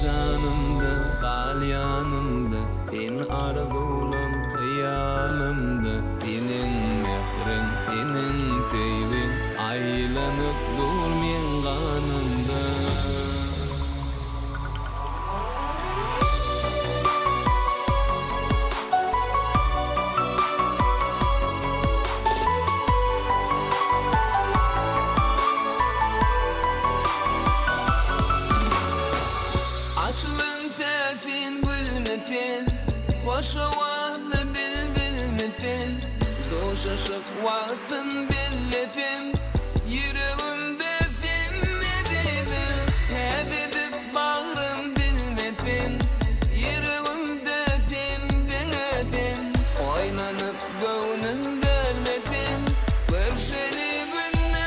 canımda, galyanımda, sen arzulam hıyalımda, senin mehrin, senin sevgin aylanıp durmayan kanımda. Açlığın tefin gülmetin, hoş havada bilmetin, doşaşık varsın billetin, yüreğimde sen ne dedin, ne dedip bağrım dinmetin, yüreğimde sen denetin, oynanıp gönlüm bölmetin, görüşeli günlerim.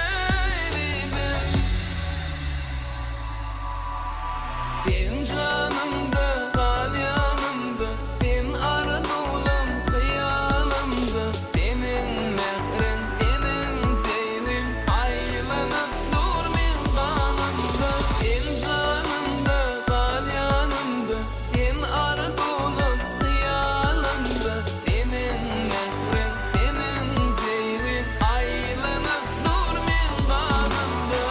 Sen canımda, galyanımda, sen arzulam hıyalımda, senin mehrin, senin sevgin aylanıp durmayan kanımda. Sen canımda, galyanımda, sen arzulam hıyalımda, senin mehrin, senin sevgin aylanıp durmayan kanımda.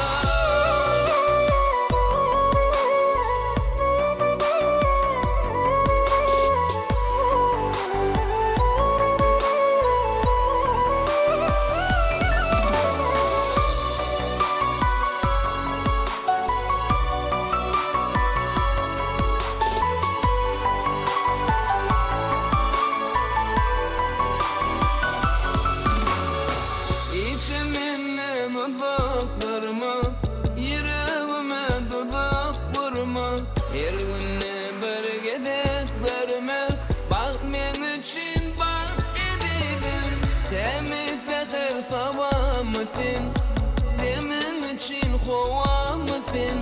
İçiminle uzaklarıma, yüreğime dudak vurma, her günne bir gedek görmek, bak men için bak edelim. Temiz seher sabah mısın, demin için hova mısın,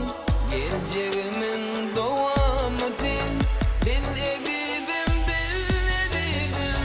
geleceğimin doğa mısın, bil edelim, bil edelim.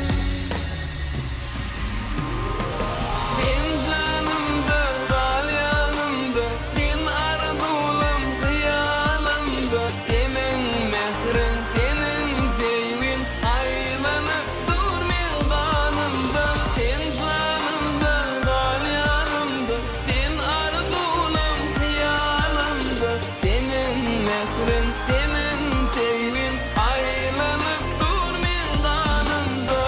Sen canımda, galyanımda, sen arzulam hıyalımda, senin mehrin, senin sevgin aylanıp durmayan kanımda. Sen canımda, galyanımda, sen arzulam hıyalımda, senin mehrin, senin sevgin aylanıp durmayan kanımda.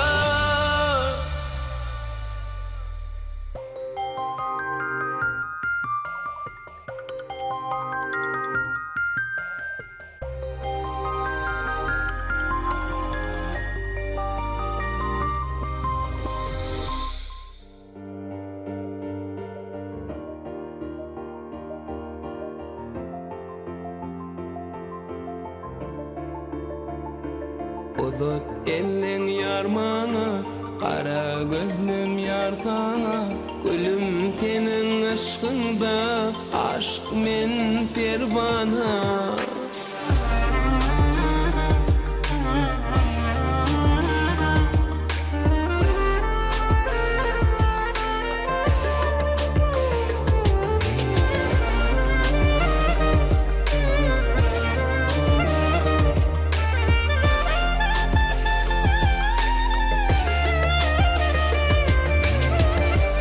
Uzat elin yarmana, kara gözlüm yar sana, gülüm senin aşkında, aşk men pervana.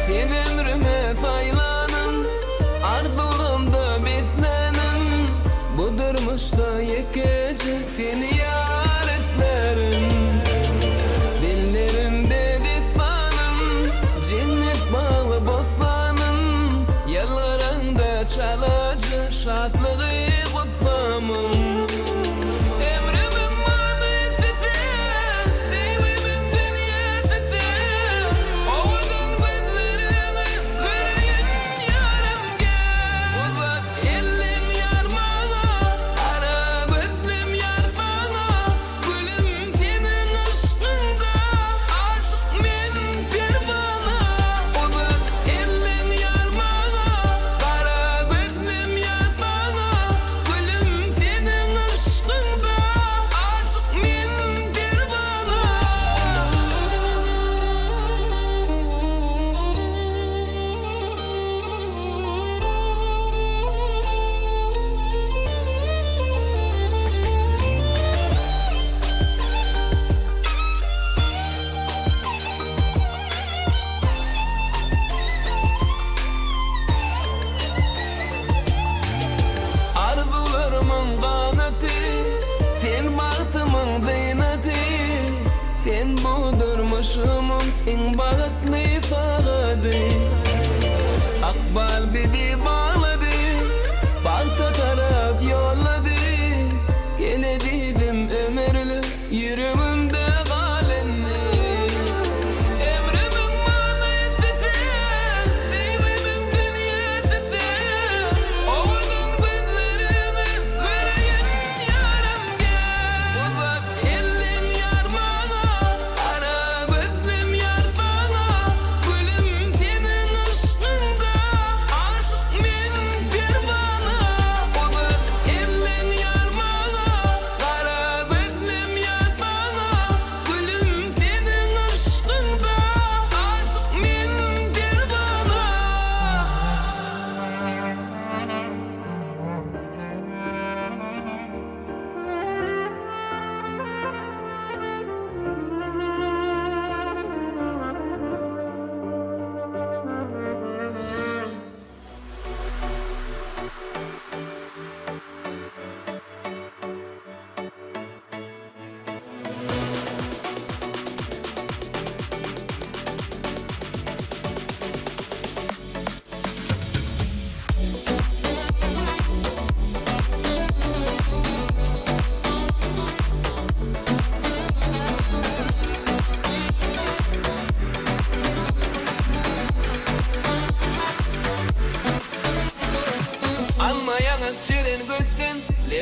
Sen ömrüme faylanın, arzulamda beslenin, bu durmuşta yekecek seni yar eslerim. Dillerimde destanın, cennet bağlı bostanın, yalvaranda çalacak şadlığı kutsamın. Emrimin manisi sen, sevimin dünyası sen, oğuzun gözlerimi görün yarım gel. Uzat elin yarmana, kara gözlüm yar sana, gülüm senin aşkında, aşk men pervana. Uzat elin yarmana, kara gözlüm yar sana,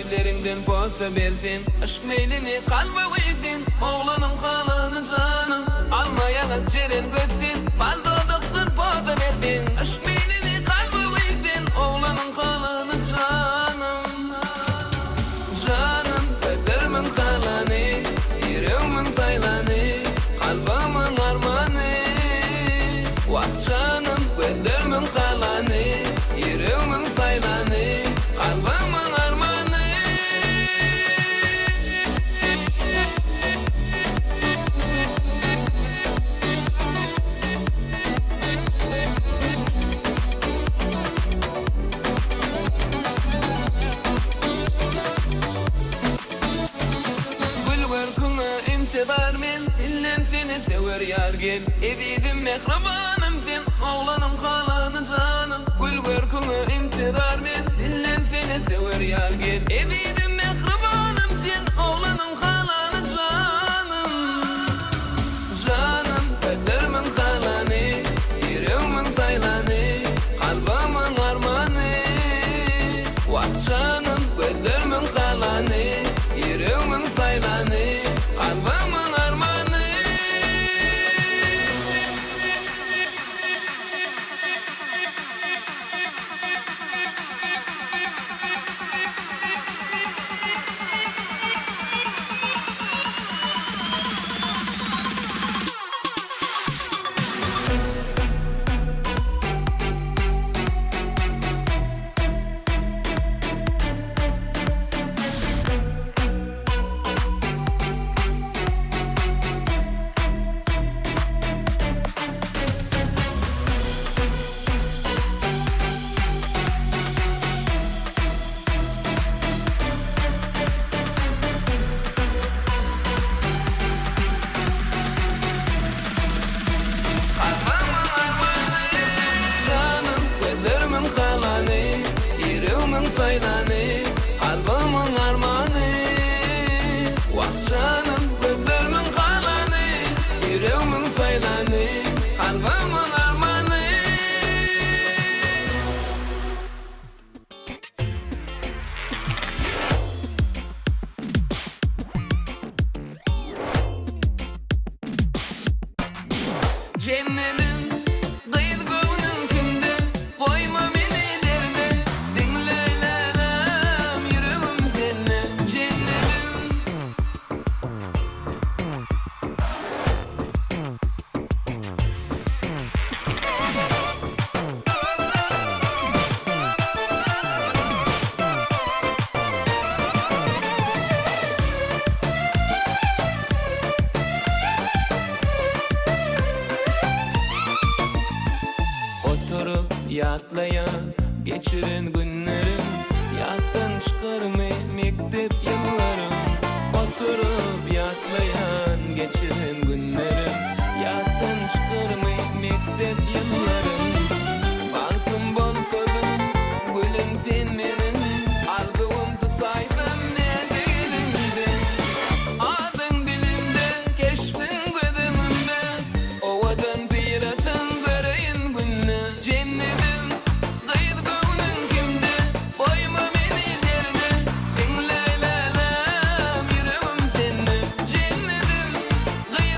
gözlerinden bolsa bersin aşk meylini kalbe koysin oğlanın kalanı canım almayan ceren gözsin baldo doktor bolsa bersin aşk meylini kalbe koysin oğlanın kalanı canım canım gözlerimin kalanı yüreğimin saylanı kalbimin armanı vah canım gözlerimin kalanı yüreğimin saylanı kalbimin armanı intizar men illen seni sever yar gel ezidim mehribanım sen oğlanım kalanı canım gül görkünü intizar men illen seni sever yar gel ezidim mehribanım sen oğlanım kalanı canım canım gözlerimin kalanı yüreğimin saylanı kalbimin armanı vah canım gözlerimin kalanı yüreğimin saylanı kalbimin armanı saylanı kalbimin armanı vah canım gözlerimin kalanı yüreğimin saylanı kalbimin armanı cennetin kıyıt gönlüm kimde koyma beni derde dinleylelem yüreğim seni cennetim oturup yatlayan geçirin günlerim yattan çıkarmay mektep yıllarım oturup yatlayan geçirin günlerim yattan çıkarmay mektep yıllarım balkım bolsadım gülüm sen menin ardığım tutaysam nerede elimde ağzın dilimde keşfin gözümümde ovadan ziyaretin göreyin günü cennetim kıyıt gönlün kimde koyma beni derde dinleylelem yüreğim seni cennetim kıyıt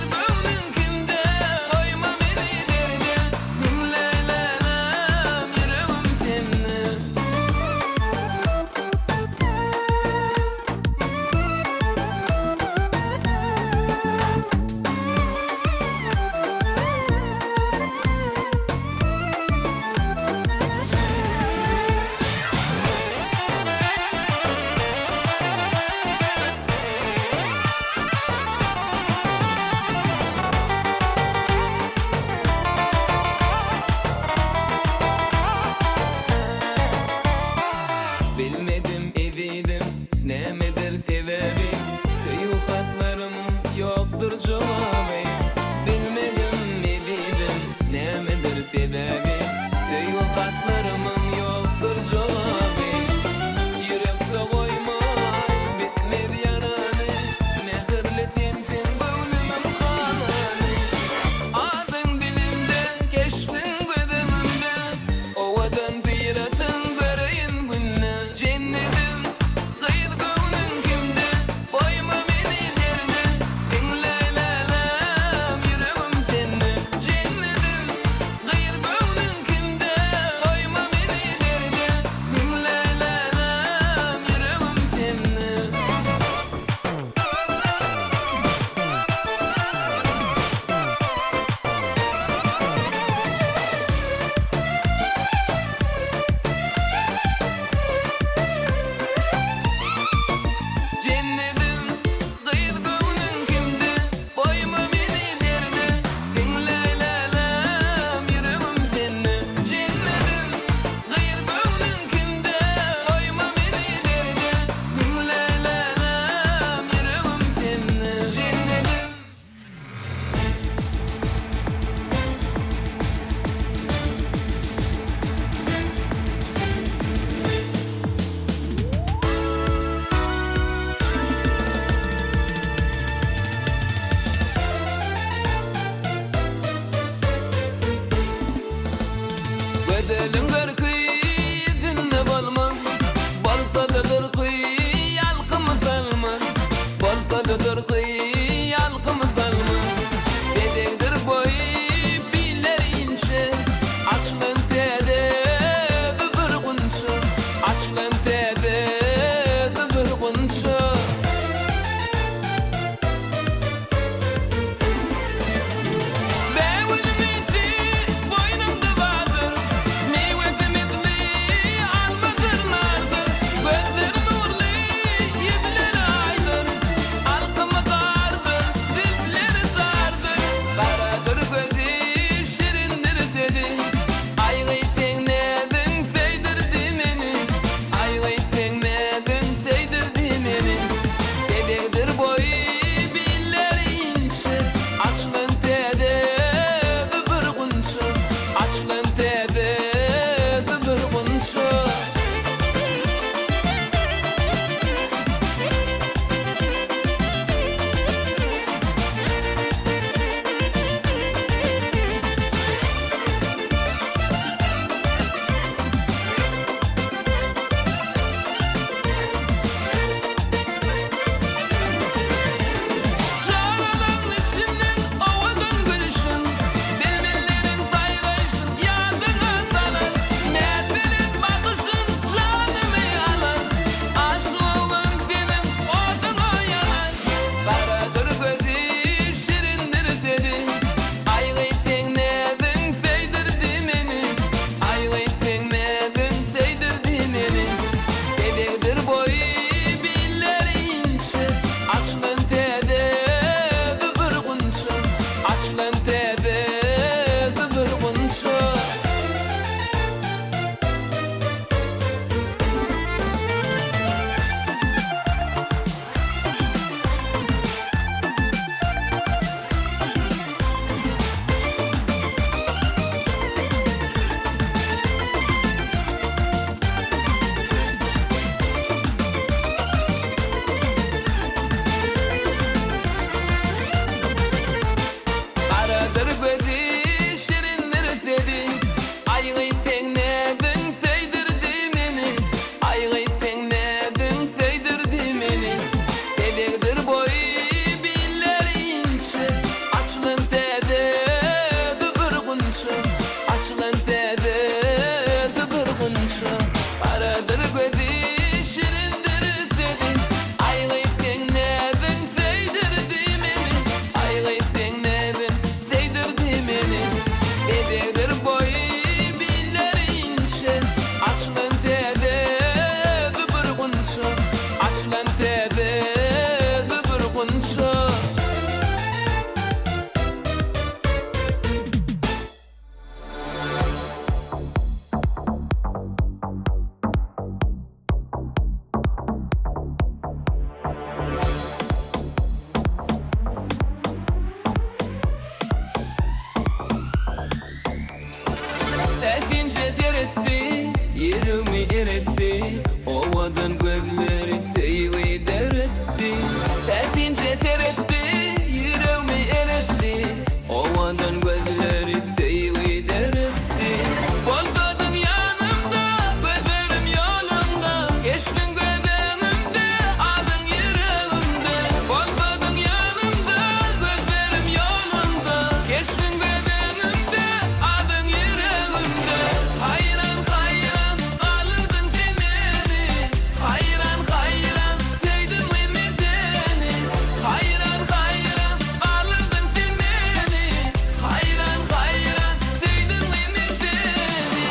gözi şirindir senin. Aylayıp sen nereden seydirdin beni? Aylayıp sen nereden seydirdin beni? Bededir boyu billerince, açılan tede gıbırgınça, açılan tede gıbırgınça. Sevince teretti, yerimi eretti, ovadan gözleri teyvi deretti. Sevince teretti, yerimi eretti, ovadan gözleri teyvi deretti. Bolsadın yanımda, gözlerim yolunda, geçtin gözlerimde, adın yüreğimde. Bolsadın yanımda, gözlerim yolunda, geçtin gözlerimde, adın yüreğimde. Hayran hayran alırdın sen beni, hayran hayran sevdin mi seni? Hayran hayran alırdın sen beni, hayran hayran sevdin mi seni?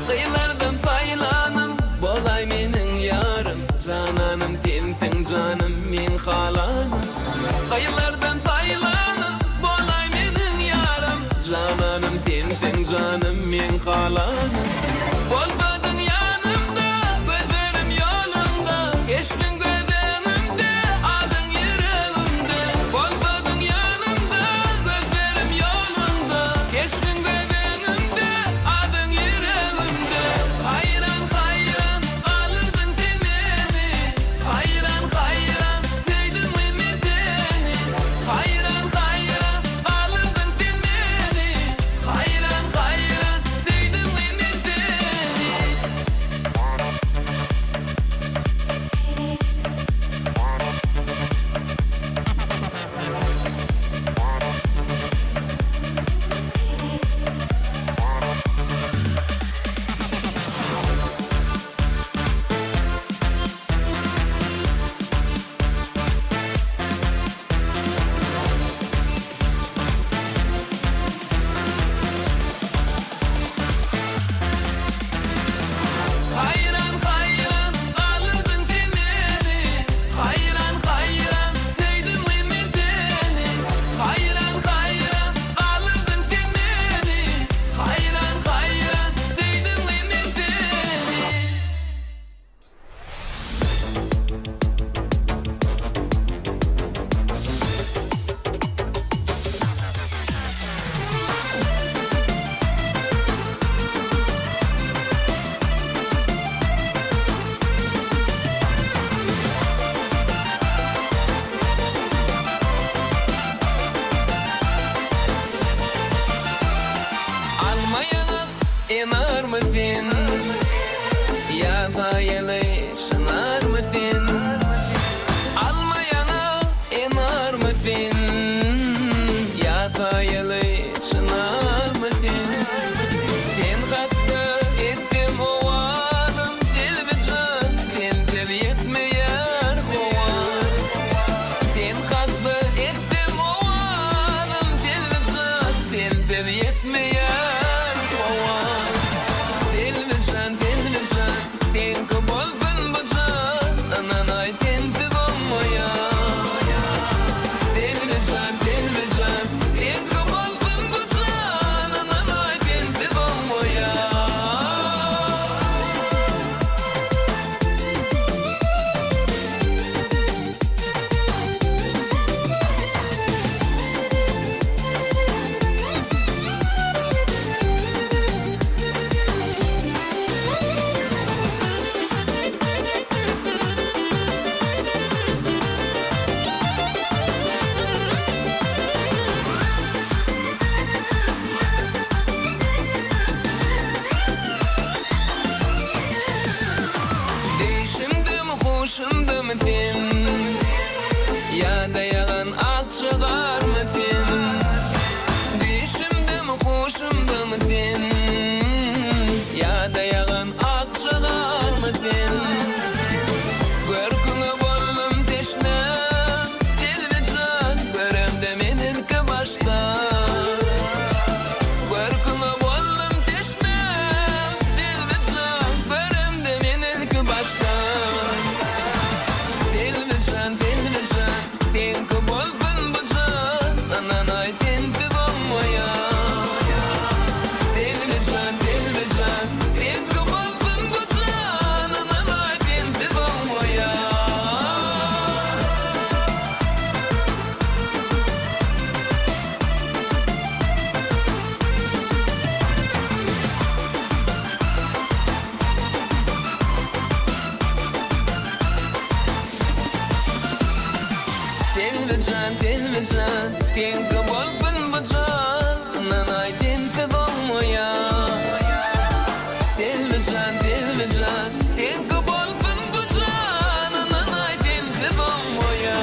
Kıyılardan saylanım, bolay menin yarım. Cananım sensin canım, min halanım. Kıyılardan saylanım, bolay menin yarım. Cananım sensin canım, min halanım. Bolsadın yanımda, gözlerim yolunda, geçtin gözlerimde, adın yüreğimde. Bolsadın yanımda, gözlerim yolunda, geçtin gözlerimde, adın yüreğimde. Hayran hayran alırdın sen beni, hayran hayran sevdin mi seni? Hayran hayran alırdın sen beni, hayran hayran sevdin mi hoşumda mı sen? Ya da yalan ak çıgar mı sen? Düşümde mi hoşumda mı sen? Ya da yalan ak çıgar mı sen? Görküne bollum teşne Dilvican göremde menilki başta Görküne bollum teşne Dilvican göremde menilki başta Dilvican, Dilvican Tenki bolsun bu can Ananay tenki dolmaya Dilvican, Dilvican Tenki bolsun bu can Ananay tenki dolmaya Dilvican, Dilvican Tenki bolsun bu can Ananay tenki dolmaya Dilvican, Dilvican Tenki bolsun bu can Ananay tenki dolmaya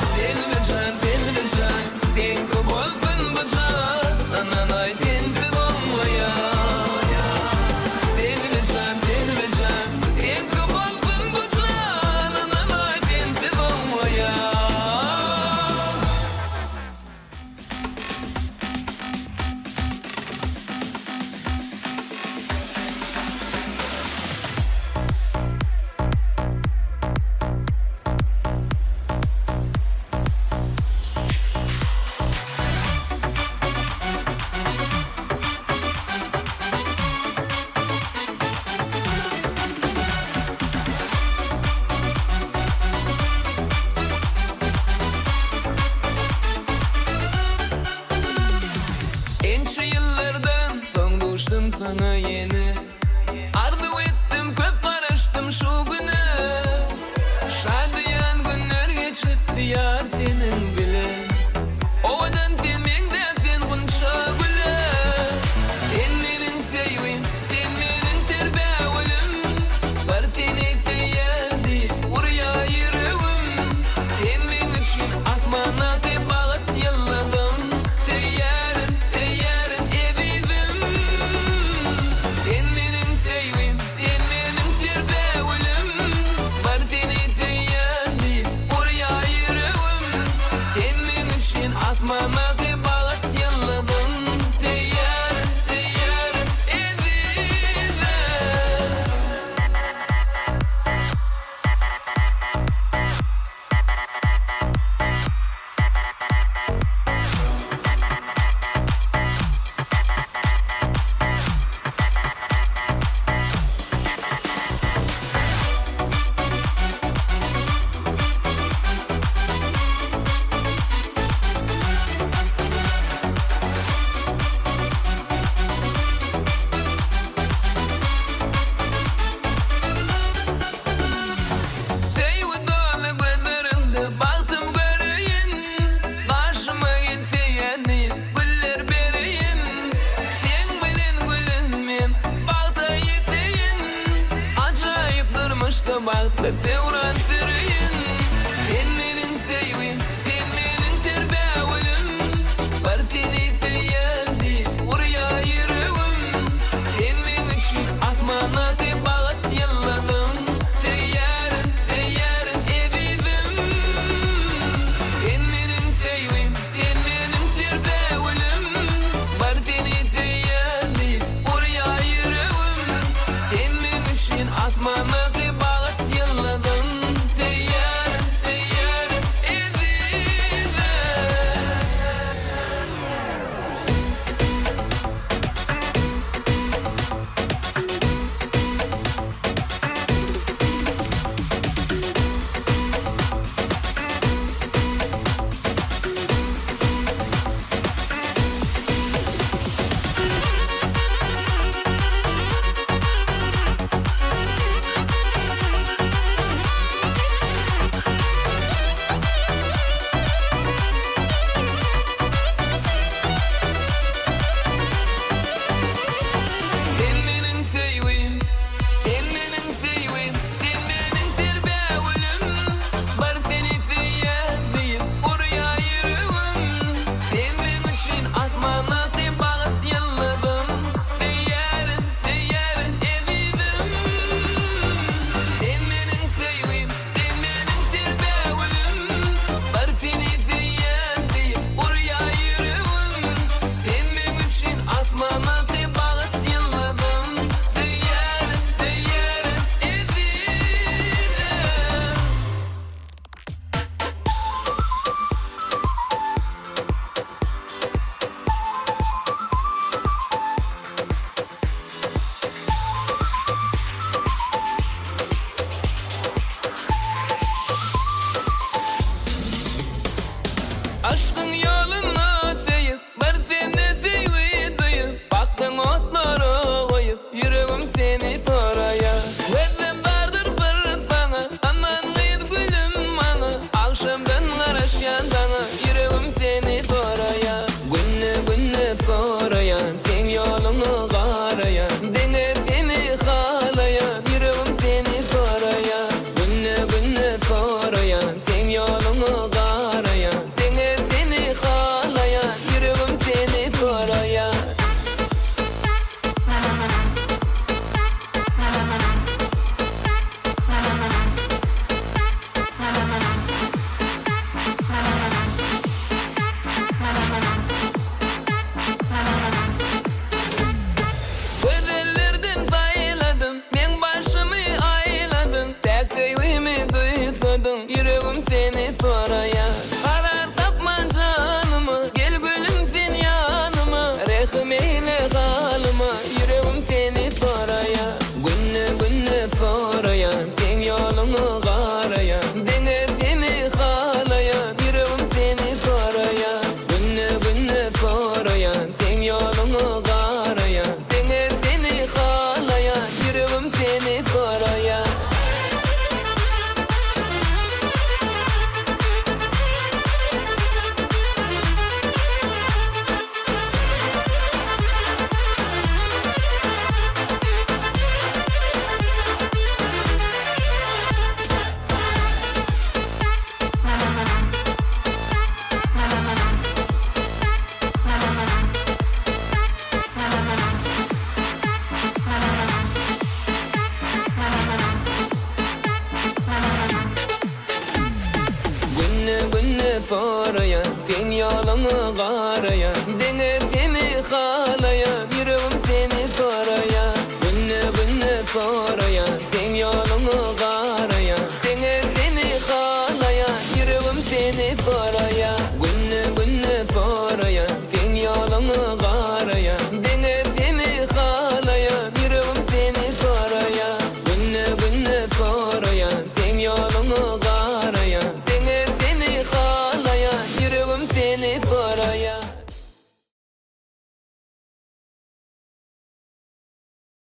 Dilvican, Dilvican Tenki bolsun bu can Ananay tenki dolmaya Dilvican, Dilvican Tenki bolsun bu can Ananay tenki dolmaya Ençe yıllardan son düştüm sana yeni Arzu ettim köp karıştım şu güne Şadiyan günler geçip diyar senin bile Ovadan sevmen de sen bunca güle Sen menin sevgim, sen menin terbevlim Var seni seyyadi, oraya yürüvüm Sen men için asmana kıybalat yılladım Seyyarım, seyyarım edildim Sen menin sevgim, sen menin terbevlim Var seni seyyadi, oraya yürüvüm Sen men için asmana kıybalat yılladım Seyyarım, seyyarım edildim Seyvi dolu gözlerinde baktım göreyin Karşıma gelse yani güller bereyin Sen bilen gülün men balta yeteyin Acayip durmuşta balta devran süreyin Sen menin sevgim, sen menin terbevlim Var seni seyyadi, oraya yürüvüm Sen men için asmana kıybalat yılladım Seyyarım, seyyarım edildim Sen menin sevgim, sen menin terbevlim Var seni seyyadi, oraya yürüvüm Sen men için asmana kıybalat yılladım soraya sen yolunu